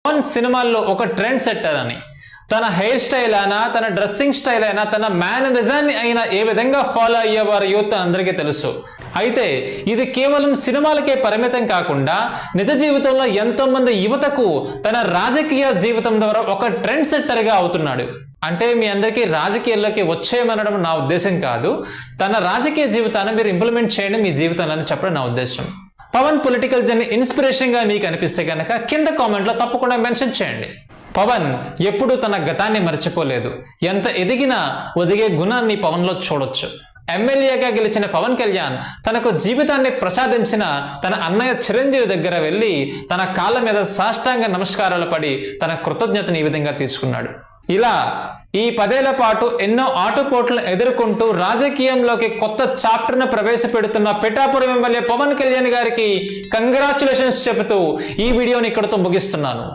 పవన్ సినిమాల్లో ఒక trend setter అని. తన హెయిర్ స్టైల్ అయినా, తన డ్రెస్సింగ్ స్టైల్ అయినా, తన మేనరిజాన్ని అయినా ఏ విధంగా ఫాలో అయ్యేవారు యూత్ అందరికీ తెలుసు. అయితే ఇది కేవలం సినిమాలకే పరిమితం కాకుండా నిజ జీవితంలో ఎంతో మంది యువతకు తన రాజకీయ జీవితం ద్వారా ఒక ట్రెండ్ సెట్టర్గా అవుతున్నాడు. అంటే మీ అందరికీ రాజకీయాల్లోకి వచ్చేయమనడం నా ఉద్దేశం కాదు, తన రాజకీయ జీవితాన్ని మీరు ఇంప్లిమెంట్ చేయండి మీ జీవితంలో అని చెప్పడం నా ఉద్దేశం. పవన్ పొలిటికల్ జర్నీ ఇన్స్పిరేషన్గా మీకు అనిపిస్తే కనుక కింద కామెంట్లో తప్పకుండా మెన్షన్ చేయండి. పవన్ ఎప్పుడూ తన గతాన్ని మర్చిపోలేదు. ఎంత ఎదిగినా ఒదిగే గుణాన్ని పవన్లో చూడొచ్చు. ఎమ్మెల్యేగా గెలిచిన పవన్ కళ్యాణ్ తనకు జీవితాన్ని ప్రసాదించిన తన అన్నయ్య చిరంజీవి దగ్గర వెళ్ళి తన కాళ్ళ మీద సాష్టాంగ నమస్కారాలు పడి తన కృతజ్ఞతను ఈ విధంగా తీర్చుకున్నాడు. ఇలా ఈ 10 ఏళ్ల పాటు ఎన్నో ఆటుపోట్లను ఎదుర్కొంటూ రాజకీయంలోకి కొత్త చాప్టర్ను ప్రవేశపెడుతున్న పిఠాపురం ఎమ్మెల్యే పవన్ కళ్యాణ్ గారికి కంగ్రాచులేషన్స్ చెబుతూ ఈ వీడియోని ఇక్కడితో ముగిస్తున్నాను.